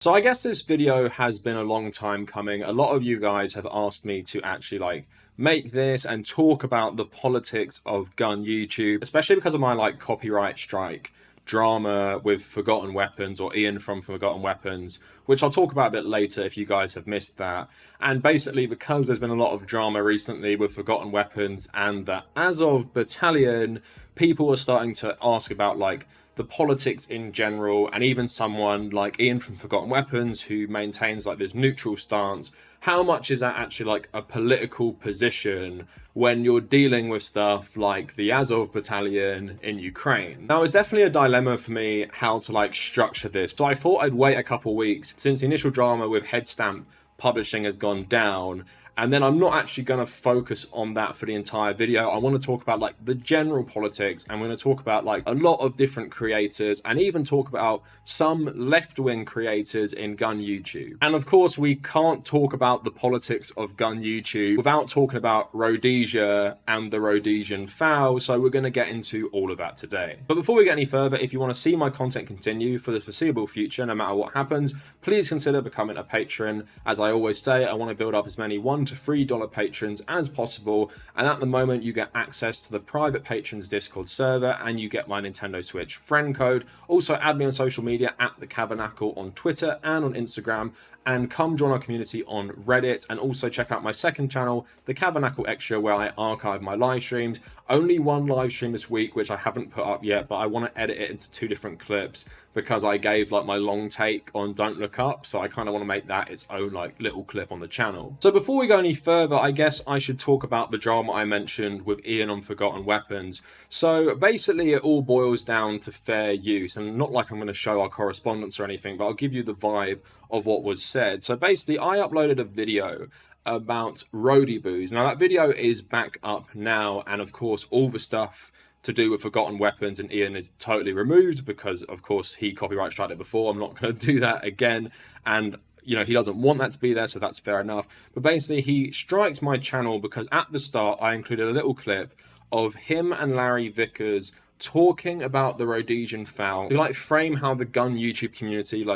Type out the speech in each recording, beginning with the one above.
So I guess this video has been a long time coming. A lot of you guys have asked me to actually make this and talk about the politics of gun YouTube, especially because of my copyright strike drama with Forgotten Weapons, or Ian from Forgotten Weapons, which I'll talk about a bit later if you guys have missed that. And basically because there's been a lot of drama recently with Forgotten Weapons and the Azov battalion, people are starting to ask about the politics in general, and even someone like Ian from Forgotten Weapons who maintains this neutral stance. How much is that actually a political position when you're dealing with stuff like the Azov battalion in Ukraine? Now, it's definitely a dilemma for me how to structure this. So I thought I'd wait a couple weeks since the initial drama with HeadStamp publishing has gone down, and then I'm not actually going to focus on that for the entire video. I want to talk about the general politics. I'm going to talk about a lot of different creators, and even talk about some left-wing creators in gun YouTube. And of course, we can't talk about the politics of gun YouTube without talking about Rhodesia and the Rhodesian FAL, so we're going to get into all of that today. But before we get any further, if you want to see my content continue for the foreseeable future, no matter what happens, please consider becoming a patron. As I always say, I want to build up as many $1 to $3 patrons as possible, and at the moment you get access to the private patrons Discord server, and you get my Nintendo Switch friend code. Also add me on social media at the Kavernacle on Twitter and on Instagram, and come join our community on Reddit, and also check out my second channel, the Kavernacle Extra, where I archive my live streams. Only one live stream this week, which I haven't put up yet, but I want to edit it into 2 different clips because I gave my long take on Don't Look Up, so I kind of want to make that its own little clip on the channel. So before we go any further, I guess I should talk about the drama I mentioned with Ian on Forgotten Weapons. So basically it all boils down to fair use, and not like I'm going to show our correspondence or anything, but I'll give you the vibe of what was said. So basically I uploaded a video about Rhodeboos. Now that video is back up now, and of course all the stuff to do with Forgotten Weapons and Ian is totally removed because of course he copyright struck it before. I'm not going to do that again, and he doesn't want that to be there, so that's fair enough. But basically he strikes my channel because at the start I included a little clip of him and Larry Vickers talking about the Rhodesian FAL to frame how the gun YouTube community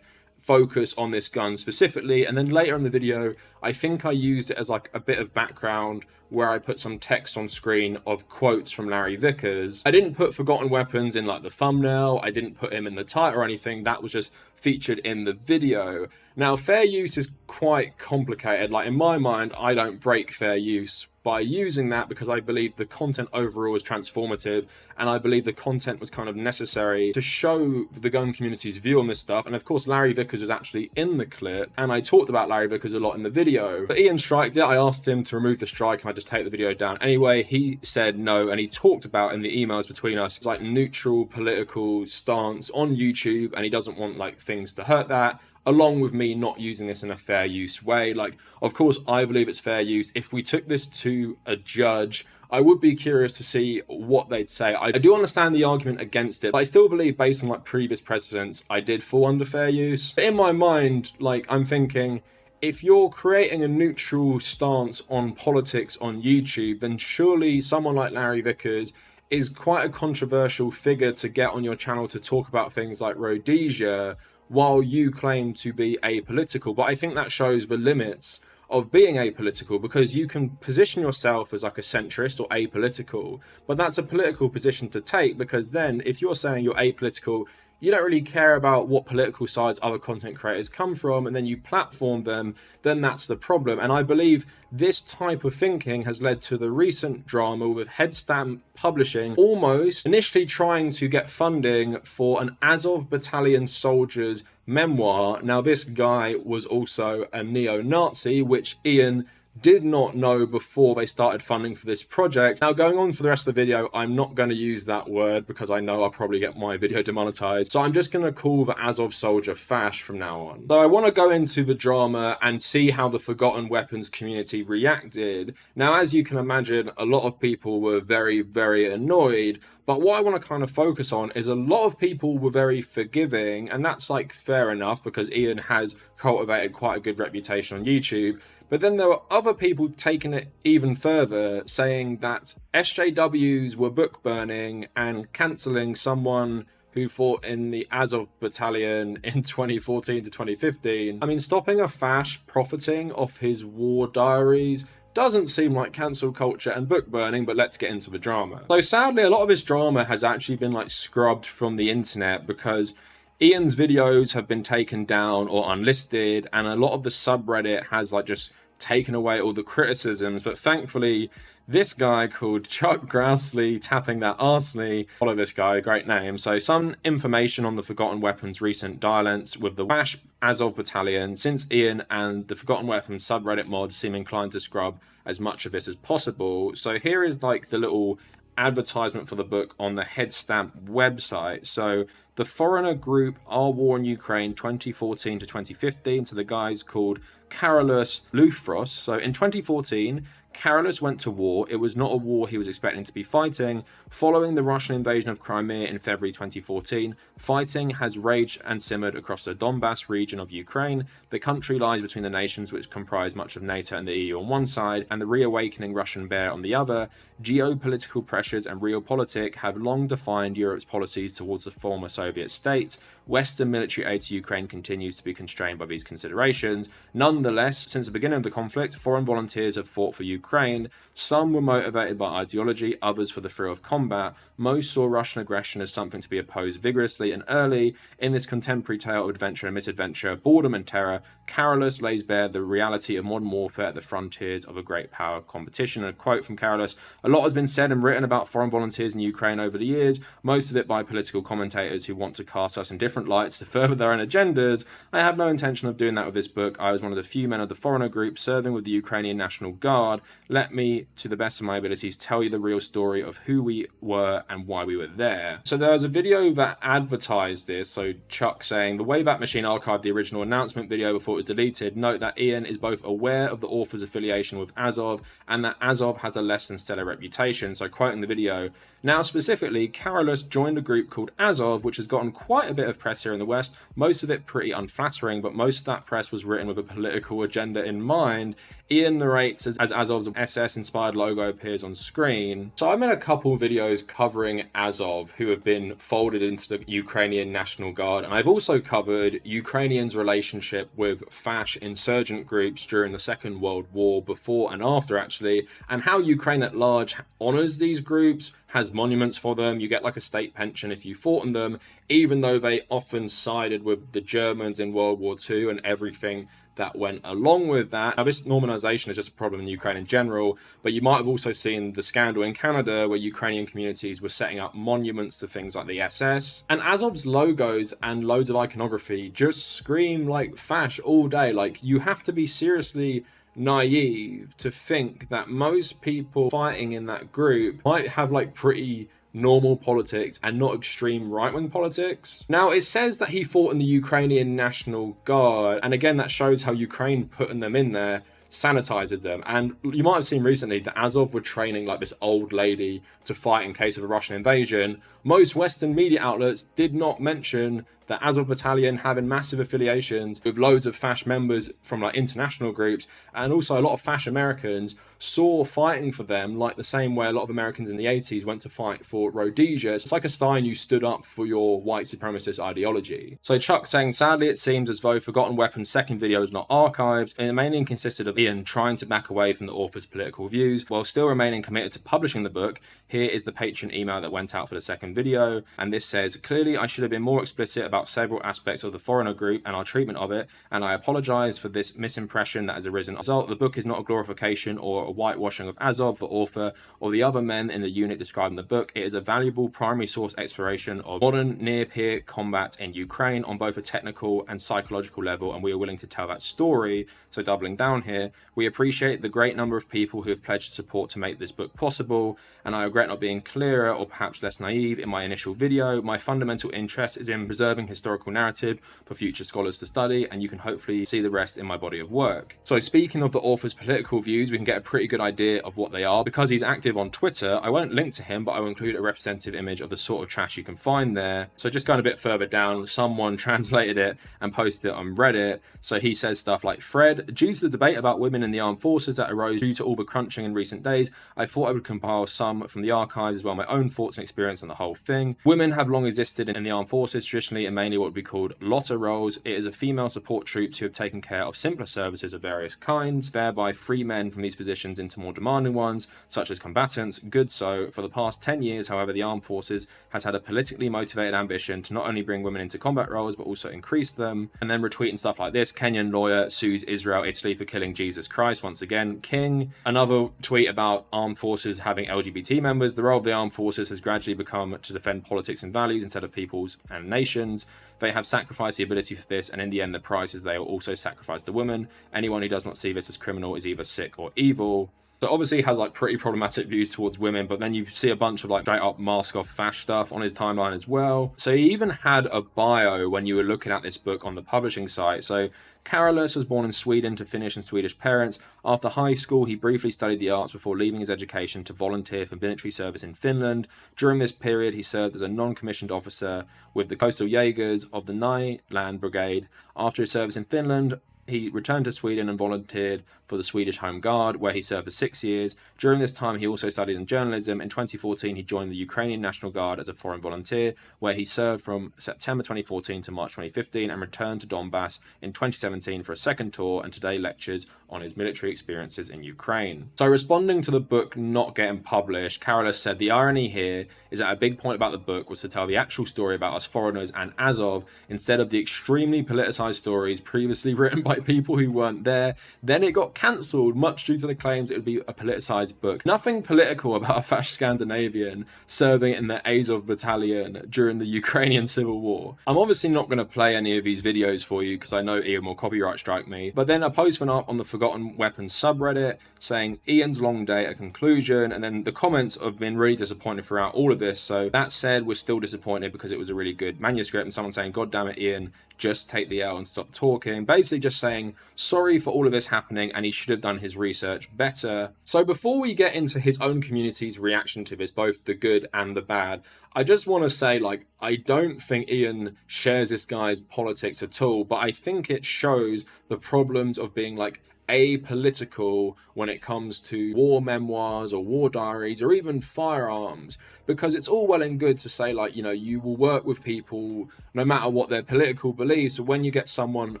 focus on this gun specifically. And then later in the video I think I used it as a bit of background where I put some text on screen of quotes from Larry Vickers. I didn't put Forgotten Weapons in the thumbnail, I didn't put him in the title or anything, that was just featured in the video. Now fair use is quite complicated. In my mind I don't break fair use by using that because I believe the content overall is transformative, and I believe the content was kind of necessary to show the gun community's view on this stuff. And of course Larry Vickers was actually in the clip, and I talked about Larry Vickers a lot in the video. But Ian striked it. I asked him to remove the strike and I just take the video down anyway. He said no, and he talked about in the emails between us it's neutral political stance on YouTube, and he doesn't want things to hurt that, along with me not using this in a fair use way. Of course I believe it's fair use. If we took this to a judge, I would be curious to see what they'd say. I do understand the argument against it, but I still believe based on previous precedents I did fall under fair use. But in my mind I'm thinking, if you're creating a neutral stance on politics on YouTube, then surely someone like Larry Vickers is quite a controversial figure to get on your channel to talk about things like Rhodesia while you claim to be apolitical. But I think that shows the limits of being apolitical, because you can position yourself as a centrist or apolitical, but that's a political position to take, because then if you're saying you're apolitical, you don't really care about what political sides other content creators come from, and then you platform them, then that's the problem. And I believe this type of thinking has led to the recent drama with HeadStamp Publishing almost initially trying to get funding for an Azov battalion soldier's memoir. Now this guy was also a neo-Nazi, which Ian did not know before they started funding for this project. Now going on for the rest of the video, I'm not going to use that word because I know I'll probably get my video demonetized, so I'm just going to call the Azov soldier Fash from now on. So I want to go into the drama and see how the Forgotten Weapons community reacted. Now as you can imagine, a lot of people were very, very annoyed, but what I want to kind of focus on is a lot of people were very forgiving, and that's fair enough because Ian has cultivated quite a good reputation on YouTube. But then there were other people taking it even further, saying that SJWs were book burning and cancelling someone who fought in the Azov battalion in 2014 to 2015. I mean, stopping a fash profiting off his war diaries doesn't seem like cancel culture and book burning, but let's get into the drama. So sadly, a lot of his drama has actually been like scrubbed from the internet because Ian's videos have been taken down or unlisted, and a lot of the subreddit has like just taken away all the criticisms. But thankfully, this guy called Chuck Grassley, tapping that Arsley, follow this guy, great name. So some information on the Forgotten Weapons recent violence with the Wash Azov battalion, since Ian and the Forgotten Weapons subreddit mods seem inclined to scrub as much of this as possible. So here is like the little advertisement for the book on the HeadStamp website. So the foreigner group Our War in Ukraine 2014 to 2015, so the guy's called Carolus Lufros. So in 2014, Carolus went to war. It was not a war he was expecting to be fighting. Following the Russian invasion of Crimea in February 2014, fighting has raged and simmered across the Donbass region of Ukraine. The country lies between the nations which comprise much of NATO and the EU on one side, and the reawakening Russian bear on the other. Geopolitical pressures and realpolitik have long defined Europe's policies towards the former Soviet states. Western military aid to Ukraine continues to be constrained by these considerations. Nonetheless, since the beginning of the conflict, foreign volunteers have fought for Ukraine. Some were motivated by ideology, others for the thrill of combat. Most saw Russian aggression as something to be opposed vigorously and early. In this contemporary tale of adventure and misadventure, boredom and terror, Carolus lays bare the reality of modern warfare at the frontiers of a great power competition. And a quote from Carolus: "A lot has been said and written about foreign volunteers in Ukraine over the years, most of it by political commentators who want to cast us in different lights to further their own agendas. I have no intention of doing that with this book. I was one of the few men of the foreigner group serving with the Ukrainian National Guard. Let me, to the best of my abilities, tell you the real story of who we were and why we were there." So there was a video that advertised this. So Chuck saying, "The Wayback Machine archived the original announcement video before it was deleted. Note that Ian is both aware of the author's affiliation with Azov and that Azov has a less than stellar reputation." So quoting the video, "Now specifically, Carolus joined a group called Azov, which has gotten quite a bit of press here in the West, most of it pretty unflattering, but most of that press was written with a political agenda in mind." Ian narrates as Azov's SS-inspired logo appears on screen. So I'm in a couple videos covering Azov, who have been folded into the Ukrainian National Guard, and I've also covered Ukrainians' relationship with fash insurgent groups during the Second World War, before and after actually, and how Ukraine at large honors these groups, has monuments for them. You get like a state pension if you fought in them, even though they often sided with the Germans in World War II and everything that went along with that. Now, this normalization is just a problem in Ukraine in general, but you might have also seen the scandal in Canada where Ukrainian communities were setting up monuments to things like the SS. And Azov's logos and loads of iconography just scream like fash all day. Like, you have to be seriously naive to think that most people fighting in that group might have like pretty normal politics and not extreme right-wing politics. Now, it says that he fought in the Ukrainian National Guard, and again, that shows how Ukraine putting them in there sanitizes them. And you might have seen recently that Azov were training like this old lady to fight in case of a Russian invasion. Most Western media outlets did not mention the Azov battalion having massive affiliations with loads of fash members from like international groups, and also a lot of fash Americans saw fighting for them like the same way a lot of Americans in the 80s went to fight for Rhodesia. It's like a sign you stood up for your white supremacist ideology. So Chuck saying, "Sadly, it seems as though Forgotten Weapons' second video is not archived, and it mainly consisted of Ian trying to back away from the author's political views while still remaining committed to publishing the book. Here is the Patreon email that went out for the second video, and this says, clearly I should have been more explicit about several aspects of the foreigner group and our treatment of it, and I apologize for this misimpression that has arisen. As a result, the book is not a glorification or a whitewashing of Azov, the author, or the other men in the unit described in the book. It is a valuable primary source exploration of modern near-peer combat in Ukraine on both a technical and psychological level, and we are willing to tell that story." So doubling down here, "We appreciate the great number of people who have pledged support to make this book possible, and I regret not being clearer or perhaps less naive in my initial video. My fundamental interest is in preserving historical narrative for future scholars to study, and you can hopefully see the rest in my body of work. So speaking of the author's political views, we can get a pretty good idea of what they are. Because he's active on Twitter, I won't link to him, but I will include a representative image of the sort of trash you can find there. So just going a bit further down, someone translated it and posted it on Reddit. So he says stuff like, Fred, due to the debate about women in the armed forces that arose due to all the crunching in recent days, I thought I would compile some from the archives as well, my own thoughts and experience on the whole thing. Women have long existed in the armed forces, traditionally and mainly what would be called lotta roles. It is a female support troops who have taken care of simpler services of various kinds, thereby free men from these positions into more demanding ones, such as combatants. Good so. For the past 10 years, however, the armed forces has had a politically motivated ambition to not only bring women into combat roles, but also increase them. And then retweeting stuff like this, Kenyan lawyer sues Israel, Italy for killing Jesus Christ. Once again, King. Another tweet about armed forces having LGBT members. The role of the armed forces has gradually become to defend politics and values instead of peoples and nations. They have sacrificed the ability for this, and in the end, the price is they will also sacrifice the woman. Anyone who does not see this as criminal is either sick or evil. So obviously he has like pretty problematic views towards women, but then you see a bunch of like straight up mask off fash stuff on his timeline as well. So he even had a bio when you were looking at this book on the publishing site. So Carolus was born in Sweden to Finnish and Swedish parents. After high school, he briefly studied the arts before leaving his education to volunteer for military service in Finland. During this period, he served as a non-commissioned officer with the Coastal Jaegers of the Nyland Brigade. After his service in Finland, he returned to Sweden and volunteered for the Swedish Home Guard, where he served for 6 years. During this time, he also studied in journalism. In 2014, he joined the Ukrainian National Guard as a foreign volunteer, where he served from September 2014 to March 2015 and returned to Donbass in 2017 for a second tour, and today lectures on his military experiences in Ukraine. So responding to the book not getting published, Carolus said, the irony here is that a big point about the book was to tell the actual story about us foreigners and Azov instead of the extremely politicized stories previously written by people who weren't there. Then it got cancelled, much due to the claims it would be a politicized book. Nothing political about a fascist Scandinavian serving in the Azov battalion during the Ukrainian civil war. I'm obviously not going to play any of these videos for you because I know Ian will copyright strike me, but then a post went up on the Forgotten Weapons subreddit saying Ian's long day a conclusion, and then the comments have been really disappointed throughout all of this. So that said, we're still disappointed because it was a really good manuscript, and someone saying, God damn it, Ian, just take the L and stop talking. Basically just saying sorry for all of this happening and he should have done his research better. So before we get into his own community's reaction to this, both the good and the bad, I just want to say, like, I don't think Ian shares this guy's politics at all, but I think it shows the problems of being like apolitical when it comes to war memoirs or war diaries or even firearms, because it's all well and good to say, like, you know, you will work with people no matter what their political beliefs, but when you get someone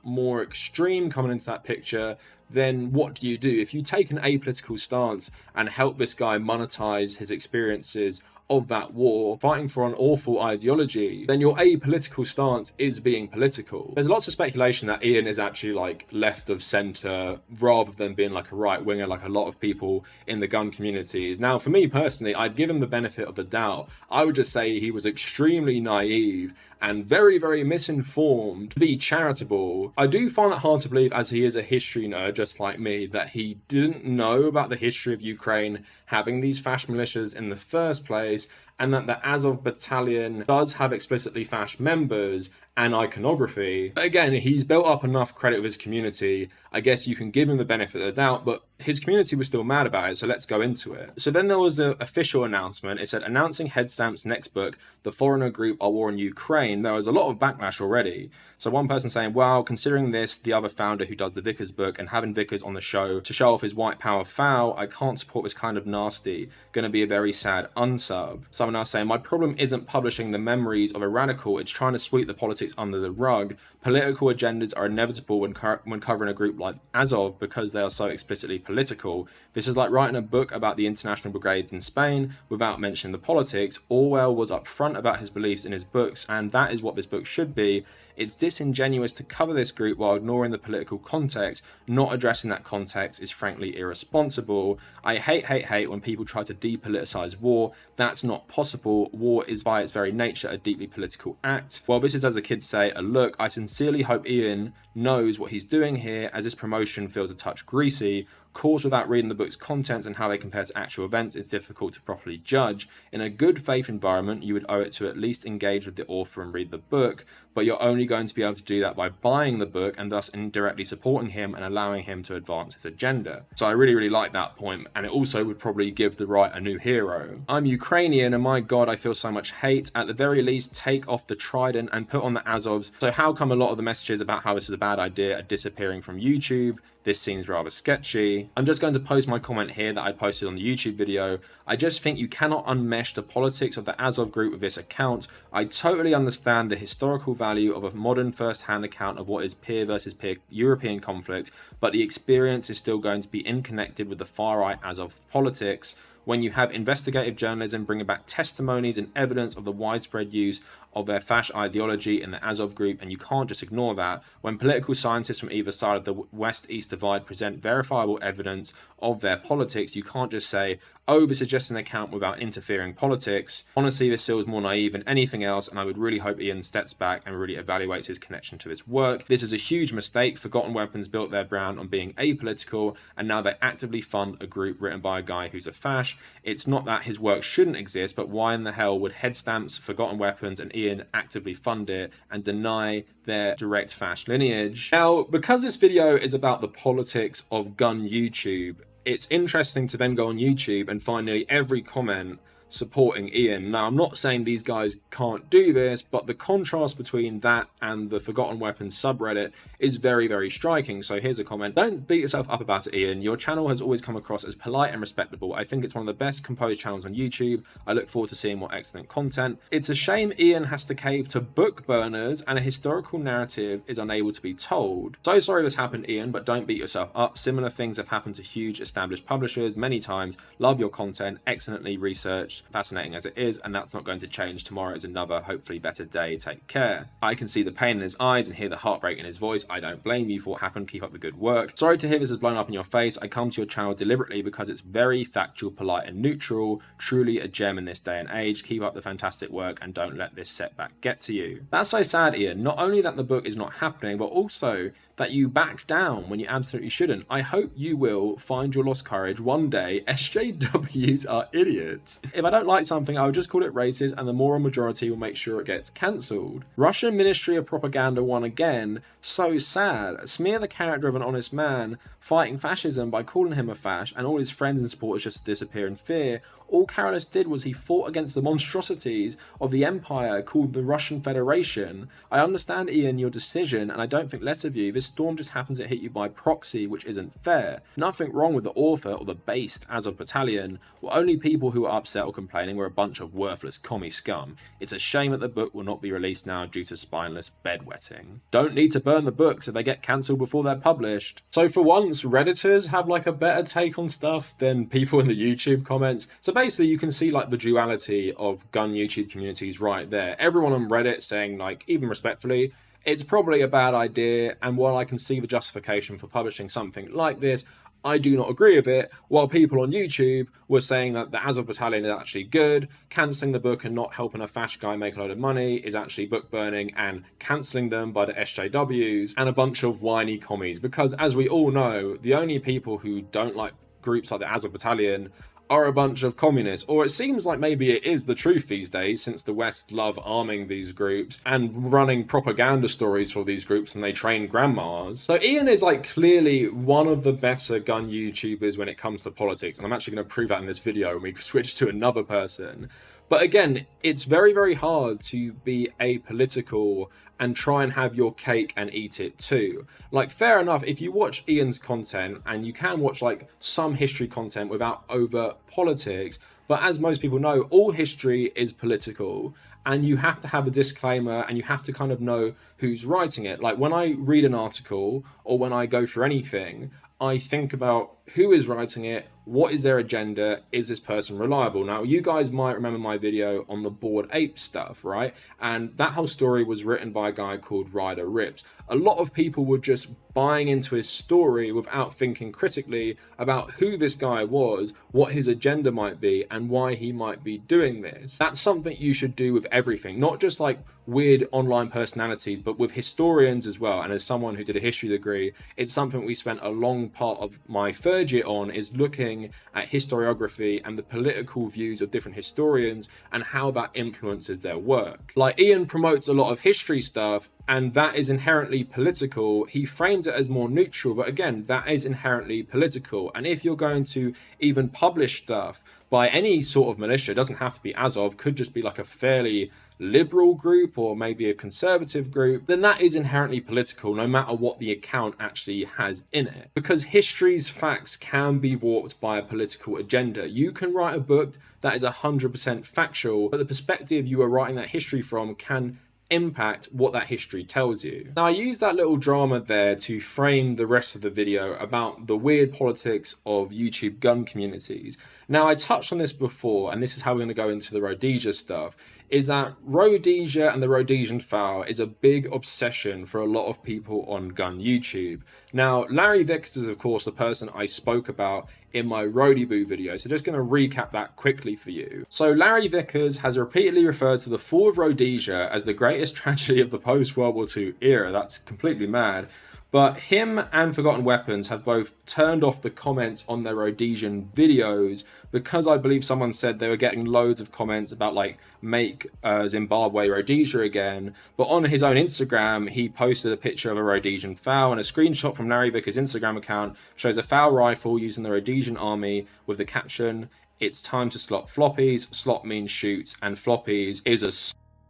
more extreme coming into that picture, then what do? If you take an apolitical stance and help this guy monetize his experiences of that war, fighting for an awful ideology, then your apolitical stance is being political. There's lots of speculation that Ian is actually like left of centre rather than being like a right winger like a lot of people in the gun communities. Now, for me personally, I'd give him the benefit of the doubt. I would just say he was extremely naive and very, very misinformed to be charitable. I do find it hard to believe, as he is a history nerd just like me, that he didn't know about the history of Ukraine having these fash militias in the first place, and that the Azov battalion does have explicitly fash members and iconography. But again, he's built up enough credit with his community. I guess you can give him the benefit of the doubt, but his community was still mad about it, so let's go into it. So then there was the official announcement. It said, announcing HeadStamp's next book, The Foreigner Group Our War in Ukraine. There was a lot of backlash already. So one person saying, well, considering this, the other founder who does the Vickers book, and having Vickers on the show to show off his white power FAL, I can't support this kind of nasty. Gonna be a very sad unsub. Someone else saying, my problem isn't publishing the memories of a radical, it's trying to sweep the politics under the rug. Political agendas are inevitable when covering a group like Azov because they are so explicitly political. This is like writing a book about the international brigades in Spain without mentioning the politics. Orwell was upfront about his beliefs in his books, and that is what this book should be. It's disingenuous to cover this group while ignoring the political context. Not addressing that context is frankly irresponsible. I hate when people try to depoliticize war. That's not possible. War is by its very nature a deeply political act. Well, this is, as the kids say, a look. I sincerely hope Ian knows what he's doing here, as this promotion feels a touch greasy. Course, without reading the book's contents and how they compare to actual events, it's difficult to properly judge. In a good faith environment, you would owe it to at least engage with the author and read the book, but you're only going to be able to do that by buying the book and thus indirectly supporting him and allowing him to advance his agenda. So I really, really like that point, and it also would probably give the right a new hero. I'm Ukrainian, and my god, I feel so much hate. At the very least, take off the trident and put on the Azovs. So how come a lot of the messages about how this is a bad idea are disappearing from YouTube? This seems rather sketchy. I'm just going to post my comment here that I posted on the YouTube video. I just think you cannot unmesh the politics of the Azov group with this account. I totally understand the historical value of a modern first-hand account of what is peer versus peer European conflict, but the experience is still going to be unconnected with the far-right Azov politics. When you have investigative journalism bringing back testimonies and evidence of the widespread use of their fash ideology in the Azov group, and you can't just ignore that. When political scientists from either side of the West-East divide present verifiable evidence of their politics, you can't just say, oh, this is just an account without interfering politics. Honestly, this feels more naive than anything else, and I would really hope Ian steps back and really evaluates his connection to his work. This is a huge mistake. Forgotten Weapons built their brand on being apolitical, and now they actively fund a group written by a guy who's a fash. It's not that his work shouldn't exist, but why in the hell would HeadStamps, Forgotten Weapons, and Ian actively fund it and deny their direct fash lineage? Now, because this video is about the politics of gun YouTube, it's interesting to then go on YouTube and find nearly every comment supporting Ian. Now, I'm not saying these guys can't do this, but the contrast between that and the Forgotten Weapons subreddit is very, very striking. So here's a comment. Don't beat yourself up about it, Ian. Your channel has always come across as polite and respectable. I think it's one of the best composed channels on YouTube. I look forward to seeing more excellent content. It's a shame Ian has to cave to book burners and a historical narrative is unable to be told. So sorry this happened, Ian, but don't beat yourself up. Similar things have happened to huge established publishers many times. Love your content, excellently researched, fascinating as it is, and that's not going to change. Tomorrow is another, hopefully better day. Take care. I can see the pain in his eyes and hear the heartbreak in his voice. I don't blame you for what happened. Keep up the good work. Sorry to hear this is blown up in your face. I come to your channel deliberately because it's very factual, polite, and neutral. Truly a gem in this day and age. Keep up the fantastic work and don't let this setback get to you. That's so sad, Ian. Not only that the book is not happening, but also that you back down when you absolutely shouldn't. I hope you will find your lost courage one day. SJWs are idiots. If I don't like something, I would just call it racist, and the moral majority will make sure it gets cancelled. Russian Ministry of Propaganda won again. So sad. Smear the character of an honest man fighting fascism by calling him a fash, and all his friends and supporters just disappear in fear. All Carolus did was he fought against the monstrosities of the empire called the Russian Federation. I understand, Ian, your decision, and I don't think less of you. This storm just happens to hit you by proxy, which isn't fair. Nothing wrong with the author or the based Azov battalion. Well, only people who are upset or complaining were a bunch of worthless commie scum. It's a shame that the book will not be released now due to spineless bedwetting. Don't need to burn the books if they get cancelled before they're published. So for once, Redditors have like a better take on stuff than people in the YouTube comments. So basically you can see like the duality of gun YouTube communities right there. Everyone on Reddit saying, like, even respectfully, it's probably a bad idea, and while I can see the justification for publishing something like this, I do not agree with it, while people on YouTube were saying that the Azov battalion is actually good, cancelling the book and not helping a fash guy make a load of money is actually book burning, and cancelling them by the SJWs and a bunch of whiny commies. Because as we all know, the only people who don't like groups like the Azov battalion are a bunch of communists, or it seems like maybe it is the truth these days, since the West love arming these groups and running propaganda stories for these groups, and they train grandmas. So Ian is like clearly one of the better gun YouTubers when it comes to politics, and I'm actually going to prove that in this video when we switch to another person. But again, it's very, very hard to be apolitical and try and have your cake and eat it too. Like, fair enough, if you watch Ian's content, and you can watch like some history content without overt politics, but as most people know, all history is political, and you have to have a disclaimer, and you have to kind of know who's writing it. Like, when I read an article or when I go through anything, I think about who is writing it, what is their agenda, is this person reliable? Now, you guys might remember my video on the Bored Ape stuff, right? And that whole story was written by a guy called Ryder Rips. A lot of people were just buying into his story without thinking critically about who this guy was, what his agenda might be, and why he might be doing this. That's something you should do with everything, not just like weird online personalities, but with historians as well. And as someone who did a history degree, it's something we spent a long spending part of my third year on is looking at historiography and the political views of different historians and how that influences their work. Like, Ian promotes a lot of history stuff, and that is inherently political. He frames it as more neutral, but again, that is inherently political. And if you're going to even publish stuff by any sort of militia, it doesn't have to be Azov, could just be like a fairly liberal group or maybe a conservative group, then that is inherently political no matter what the account actually has in it. Because history's facts can be warped by a political agenda. You can write a book that is 100% factual, but the perspective you are writing that history from can impact what that history tells you. Now, I use that little drama there to frame the rest of the video about the weird politics of YouTube gun communities. Now, I touched on this before, and this is how we're going to go into the Rhodesia stuff, is that Rhodesia and the Rhodesian FAL is a big obsession for a lot of people on gun YouTube. Now, Larry Vickers is, of course, the person I spoke about in my Rhodeboos video, so just going to recap that quickly for you. So Larry Vickers has repeatedly referred to the fall of Rhodesia as the greatest tragedy of the post-World War II era. That's completely mad. But him and Forgotten Weapons have both turned off the comments on their Rhodesian videos because I believe someone said they were getting loads of comments about like, make Zimbabwe Rhodesia again. But on his own Instagram, he posted a picture of a Rhodesian FAL, and a screenshot from Larry Vickers' Instagram account shows a FAL rifle using the Rhodesian army with the caption, "It's time to slot floppies. Slot means shoot, and floppies is a..."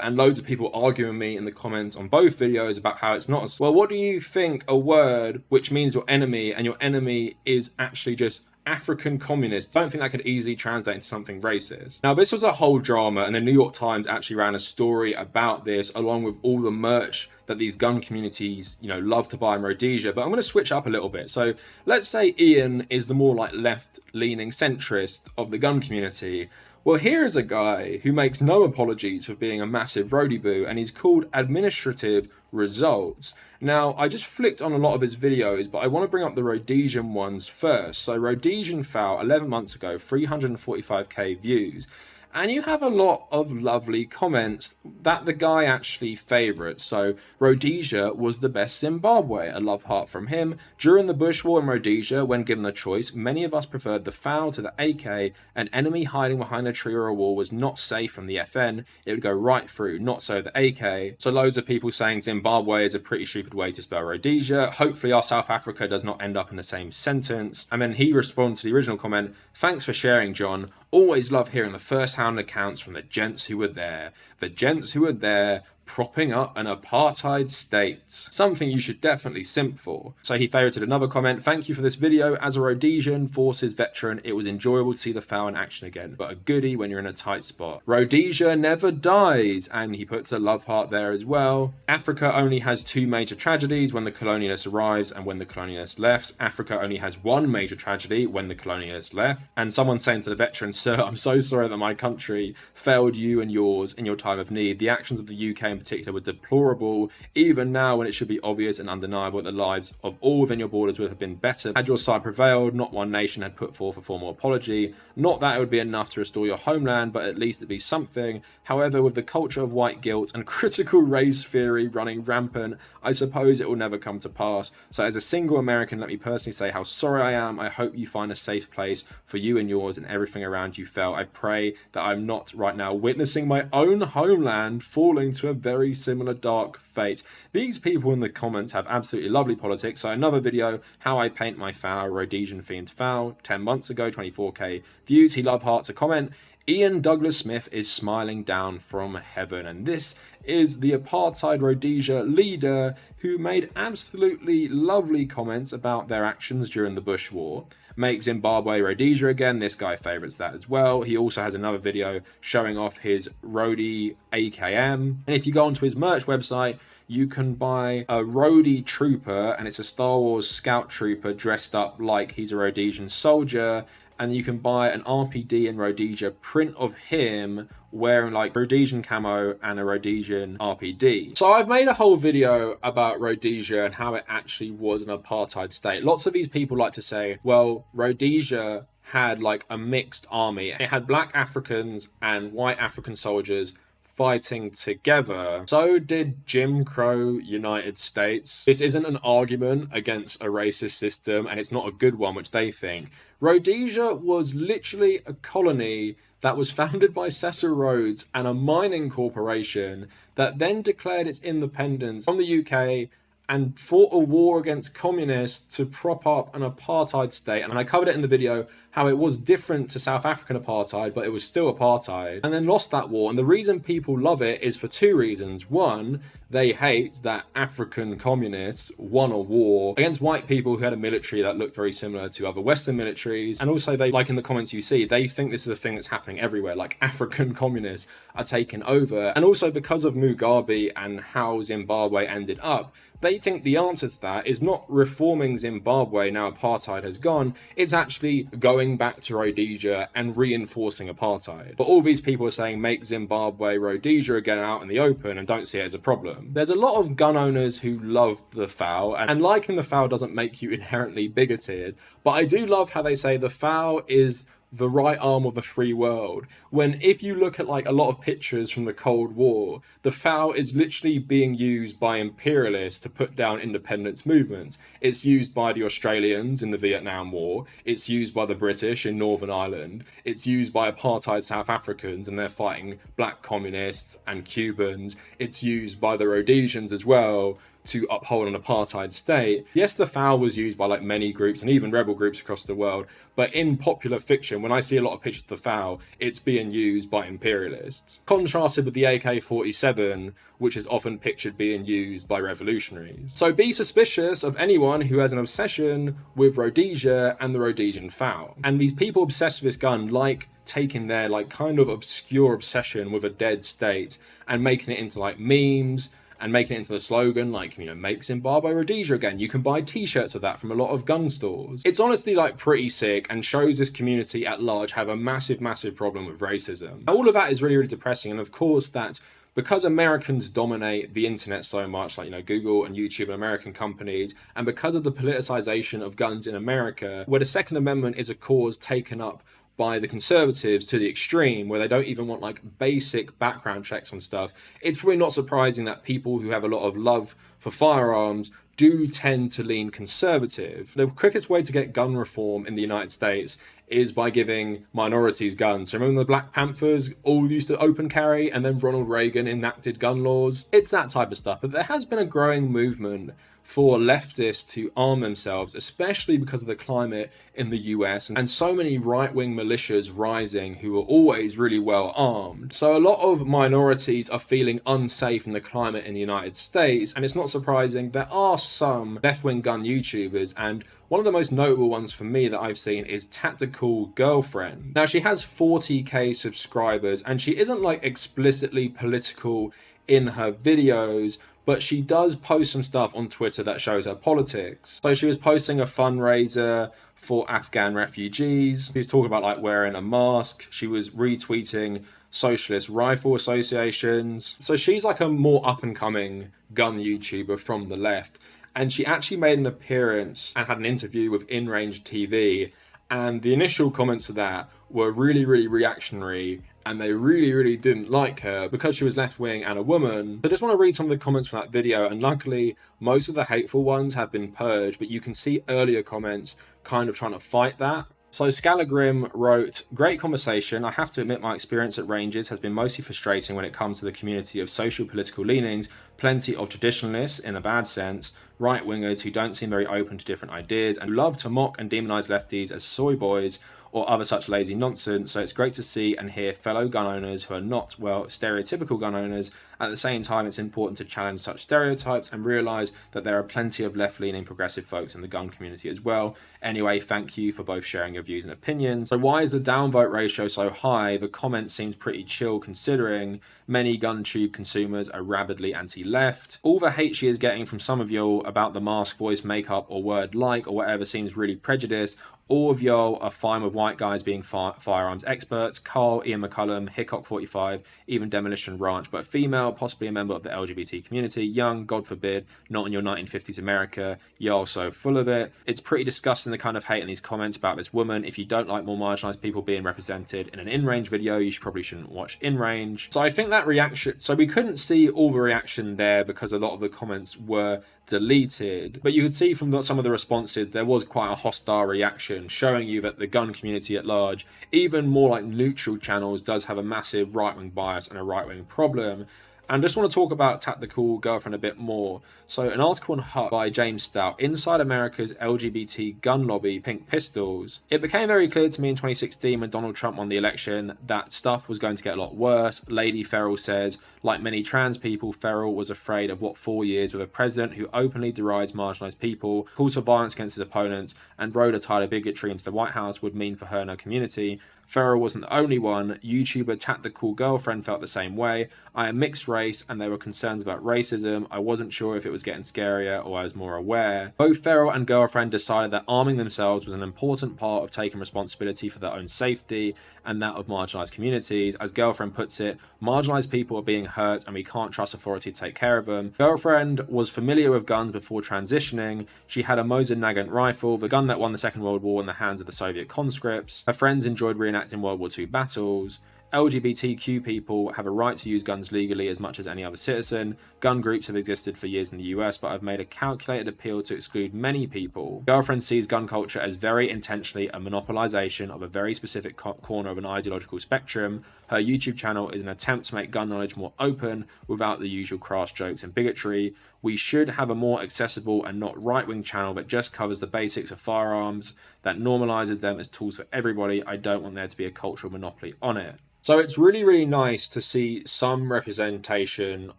And loads of people arguing me in the comments on both videos about how it's not a... Well, what do you think a word which means your enemy, and your enemy is actually just African communist? Don't think that could easily translate into something racist. Now, this was a whole drama, and the New York Times actually ran a story about this along with all the merch that these gun communities, you know, love to buy in Rhodesia. But I'm going to switch up a little bit. So let's say Ian is the more like left-leaning centrist of the gun community. Well, here is a guy who makes no apologies for being a massive Rhodeboo, and he's called Administrative Results. Now, I just flicked on a lot of his videos, but I want to bring up the Rhodesian ones first. So Rhodesian FAL, 11 months ago, 345k views. And you have a lot of lovely comments that the guy actually favourites. So, Rhodesia was the best Zimbabwe, a love heart from him. During the Bush War in Rhodesia, when given the choice, many of us preferred the FAL to the AK. An enemy hiding behind a tree or a wall was not safe from the FN. It would go right through, not so the AK. So loads of people saying Zimbabwe is a pretty stupid way to spell Rhodesia. Hopefully our South Africa does not end up in the same sentence. And then he responded to the original comment, "Thanks for sharing, John. Always love hearing the first-hand accounts from the gents who were there. The gents who were there propping up an apartheid state. Something you should definitely simp for." So he favorited another comment, "Thank you for this video. As a Rhodesian forces veteran, it was enjoyable to see the FAL in action again, but a goodie when you're in a tight spot. Rhodesia never dies." And he puts a love heart there as well. "Africa only has two major tragedies, when the colonialist arrives and when the colonialist left. Africa only has one major tragedy, when the colonialist left." And someone saying to the veteran, "Sir, I'm so sorry that my country failed you and yours in your time of need. The actions of the UK in particular were deplorable, even now when it should be obvious and undeniable that the lives of all within your borders would have been better had your side prevailed. Not one nation had put forth a formal apology. Not that it would be enough to restore your homeland, but at least it'd be something. However, with the culture of white guilt and critical race theory running rampant, I suppose it will never come to pass. So as a single American, let me personally say how sorry I am. I hope you find a safe place for you and yours and everything around you fell. I pray that I'm not right now witnessing my own homeland falling to a very similar dark fate." These people in the comments have absolutely lovely politics. So another video, how I paint my FAL, Rhodesian themed FAL, 10 months ago, 24k views. He love hearts a comment. "Ian Douglas Smith is smiling down from heaven." And this is the apartheid Rhodesia leader who made absolutely lovely comments about their actions during the Bush War. "Make Zimbabwe Rhodesia again." This guy favourites that as well. He also has another video showing off his Rhodey AKM. And if you go onto his merch website, you can buy a Rhodey trooper, and it's a Star Wars scout trooper dressed up like he's a Rhodesian soldier. And you can buy an RPD in Rhodesia print of him wearing like Rhodesian camo and a Rhodesian RPD. So I've made a whole video about Rhodesia and how it actually was an apartheid state. Lots of these people like to say, well, Rhodesia had like a mixed army. It had black Africans and white African soldiers fighting together, so did Jim Crow United States. This isn't an argument against a racist system, and it's not a good one, which they think. Rhodesia was literally a colony that was founded by Cecil Rhodes and a mining corporation that then declared its independence from the UK and fought a war against communists to prop up an apartheid state. And I covered it in the video how it was different to South African apartheid, but it was still apartheid, and then lost that war. And the reason people love it is for two reasons. One, they hate that African communists won a war against white people who had a military that looked very similar to other Western militaries. And also, they, like in the comments you see, they think this is a thing that's happening everywhere, like African communists are taking over. And also because of Mugabe and how Zimbabwe ended up, they think the answer to that is not reforming Zimbabwe now apartheid has gone, it's actually going back to Rhodesia and reinforcing apartheid. But all these people are saying make Zimbabwe Rhodesia again out in the open and don't see it as a problem. There's a lot of gun owners who love the FAL, and liking the FAL doesn't make you inherently bigoted, but I do love how they say the FAL is the right arm of the free world, when if you look at like a lot of pictures from the Cold War, the FAL is literally being used by imperialists to put down independence movements. It's used by the Australians in the Vietnam War, it's used by the British in Northern Ireland, it's used by apartheid South Africans and they're fighting black communists and Cubans, it's used by the Rhodesians as well to uphold an apartheid state. Yes, the FAL was used by like many groups and even rebel groups across the world, but in popular fiction, when I see a lot of pictures of the FAL, it's being used by imperialists. Contrasted with the AK-47, which is often pictured being used by revolutionaries. So be suspicious of anyone who has an obsession with Rhodesia and the Rhodesian FAL. And these people obsessed with this gun like taking their like kind of obscure obsession with a dead state and making it into like memes, and making it into the slogan, like, you know, make Zimbabwe Rhodesia again. You can buy t-shirts of that from a lot of gun stores. It's honestly like pretty sick and shows this community at large have a massive, massive problem with racism. All of that is really, really depressing. And of course that because Americans dominate the internet so much, like, you know, Google and YouTube and American companies, and because of the politicization of guns in America, where the Second Amendment is a cause taken up by the conservatives to the extreme, where they don't even want like basic background checks on stuff, it's probably not surprising that people who have a lot of love for firearms do tend to lean conservative. The quickest way to get gun reform in the United States is by giving minorities guns. So remember the Black Panthers all used to open carry and then Ronald Reagan enacted gun laws? It's that type of stuff. But there has been a growing movement for leftists to arm themselves, especially because of the climate in the US and so many right-wing militias rising who are always really well armed. So a lot of minorities are feeling unsafe in the climate in the United States, and it's not surprising there are some left-wing gun YouTubers, and one of the most notable ones for me that I've seen is Tactical Girlfriend. Now she has 40k subscribers and she isn't like explicitly political in her videos, but she does post some stuff on Twitter that shows her politics. So she was posting a fundraiser for Afghan refugees. She was talking about like wearing a mask. She was retweeting Socialist rifle associations. So she's like a more up and coming gun YouTuber from the left. And she actually made an appearance and had an interview with In Range TV. And the initial comments of that were really, really reactionary, and they really, really didn't like her because she was left-wing and a woman. So I just want to read some of the comments from that video, and luckily most of the hateful ones have been purged, but you can see earlier comments kind of trying to fight that. So Scalagrim wrote, "Great conversation. I have to admit my experience at ranges has been mostly frustrating when it comes to the community of social political leanings, plenty of traditionalists in a bad sense, right-wingers who don't seem very open to different ideas and love to mock and demonize lefties as soy boys or other such lazy nonsense. So it's great to see and hear fellow gun owners who are not, well, stereotypical gun owners. At the same time, it's important to challenge such stereotypes and realise that there are plenty of left-leaning progressive folks in the gun community as well. Anyway, thank you for both sharing your views and opinions." So why is the downvote ratio so high? The comment seems pretty chill considering many gun tube consumers are rabidly anti-left. All the hate she is getting from some of you about the mask, voice, makeup or word like or whatever seems really prejudiced. All of y'all are fine with white guys being firearms experts. Carl, Ian McCullum, Hickok 45, even Demolition Ranch. But a female, possibly a member of the LGBT community, young, God forbid, not in your 1950s America. Y'all so full of it. It's pretty disgusting the kind of hate in these comments about this woman. If you don't like more marginalized people being represented in an in-range video, you probably shouldn't watch in-range. So I think that reaction, so we couldn't see all the reaction there because a lot of the comments were deleted, but you could see from some of the responses there was quite a hostile reaction, showing you that the gun community at large, even more like neutral channels, does have a massive right-wing bias and a right-wing problem. And I just want to talk about Tactical Girlfriend a bit more. So an article on Hut by James Stout, Inside America's LGBT Gun Lobby, Pink Pistols. It became very clear to me in 2016 when Donald Trump won the election that stuff was going to get a lot worse. Lady Ferrell says, like many trans people, Ferrell was afraid of what 4 years with a president who openly derides marginalized people, calls for violence against his opponents, and rode a tide of bigotry into the White House would mean for her and her community. Ferrell wasn't the only one. YouTuber Tactical Girlfriend felt the same way. I am mixed race and there were concerns about racism. I wasn't sure if it was getting scarier or I was more aware. Both Ferrell and Girlfriend decided that arming themselves was an important part of taking responsibility for their own safety and that of marginalized communities. As Girlfriend puts it, marginalized people are being hurt and we can't trust authority to take care of them. Girlfriend was familiar with guns before transitioning. She had a Mosin Nagant rifle, the gun that won the Second World War in the hands of the Soviet conscripts. Her friends enjoyed reenacting World War II battles. LGBTQ people have a right to use guns legally as much as any other citizen. Gun groups have existed for years in the US, but have made a calculated appeal to exclude many people. Girlfriend sees gun culture as very intentionally a monopolization of a very specific corner of an ideological spectrum. Her YouTube channel is an attempt to make gun knowledge more open without the usual crass jokes and bigotry. We should have a more accessible and not right-wing channel that just covers the basics of firearms, that normalizes them as tools for everybody. I don't want there to be a cultural monopoly on it. So it's really, really nice to see some representation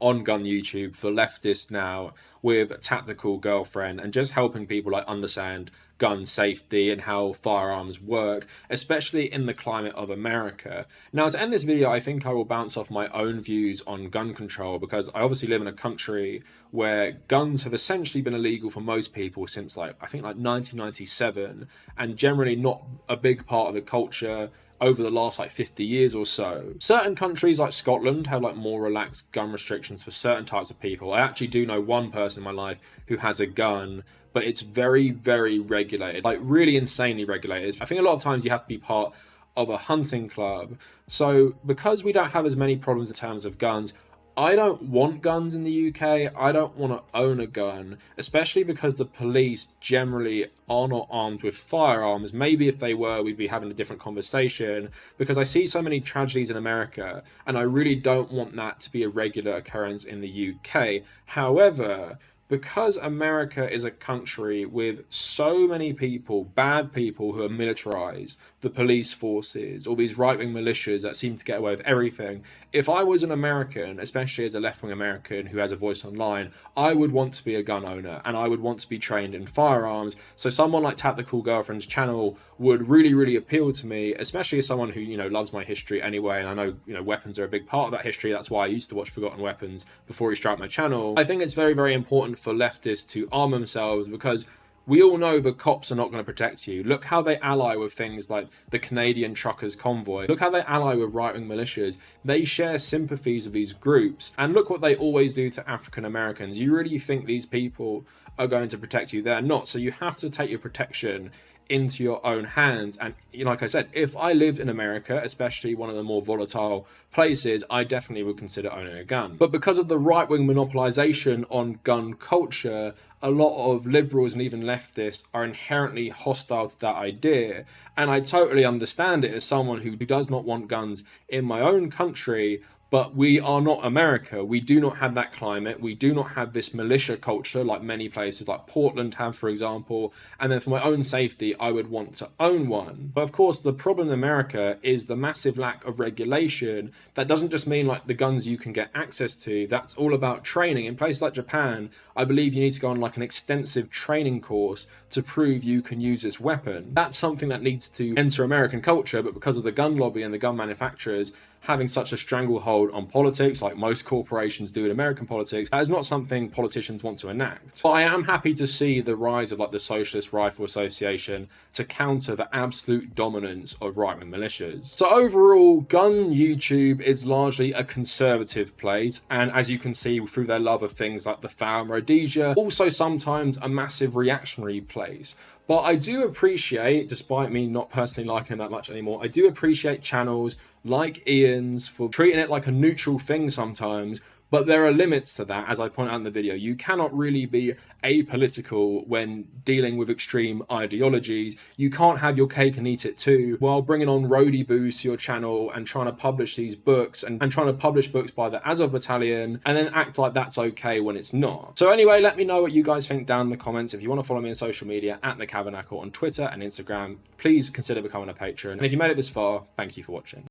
on gun YouTube for leftists now with Tactical Girlfriend and just helping people like understand gun safety and how firearms work, especially in the climate of America. Now, to end this video, I think I will bounce off my own views on gun control because I obviously live in a country where guns have essentially been illegal for most people since I think 1997, and generally not a big part of the culture over the last 50 years or so. Certain countries like Scotland have more relaxed gun restrictions for certain types of people. I actually do know one person in my life who has a gun, but it's very, very regulated, really insanely regulated. I think a lot of times you have to be part of a hunting club. So because we don't have as many problems in terms of guns, I don't want guns in the UK. I don't want to own a gun, especially because the police generally are not armed with firearms. Maybe if they were, we'd be having a different conversation, because I see so many tragedies in America and I really don't want that to be a regular occurrence in the UK. However, because America is a country with so many people, bad people who are militarized, the police forces, all these right-wing militias that seem to get away with everything, if I was an American, especially as a left-wing American who has a voice online, I would want to be a gun owner and I would want to be trained in firearms. So someone like Tactical Girlfriend's channel would really, really appeal to me, especially as someone who, loves my history anyway. And I know, weapons are a big part of that history. That's why I used to watch Forgotten Weapons before he struck my channel. I think it's very, very important for leftists to arm themselves because we all know the cops are not going to protect you. Look how they ally with things like the Canadian Truckers Convoy. Look how they ally with right-wing militias. They share sympathies with these groups. And look what they always do to African Americans. You really think these people are going to protect you? They're not. So you have to take your protection into your own hands. And like I said, if I lived in America, especially one of the more volatile places, I definitely would consider owning a gun. But because of the right-wing monopolization on gun culture, a lot of liberals and even leftists are inherently hostile to that idea. And I totally understand it as someone who does not want guns in my own country. But we are not America. We do not have that climate. We do not have this militia culture like many places like Portland have, for example. And then for my own safety, I would want to own one. But of course, the problem in America is the massive lack of regulation. That doesn't just mean the guns you can get access to. That's all about training. In places like Japan, I believe you need to go on an extensive training course to prove you can use this weapon. That's something that needs to enter American culture, but because of the gun lobby and the gun manufacturers having such a stranglehold on politics like most corporations do in American politics, that is not something politicians want to enact. But I am happy to see the rise of like the Socialist Rifle Association to counter the absolute dominance of right-wing militias. So overall, gun YouTube is largely a conservative place, and as you can see through their love of things like the FAL and Rhodesia, also sometimes a massive reactionary place. But I do appreciate, despite me not personally liking him that much anymore, I do appreciate channels like Ian's for treating it like a neutral thing sometimes. But there are limits to that, as I point out in the video. You cannot really be apolitical when dealing with extreme ideologies. You can't have your cake and eat it too, while bringing on Rhodeboos to your channel and trying to publish these books and trying to publish books by the Azov Battalion and then act like that's okay when it's not. So anyway, let me know what you guys think down in the comments. If you want to follow me on social media, at the Kavernacle on Twitter and Instagram, please consider becoming a patron. And if you made it this far, thank you for watching.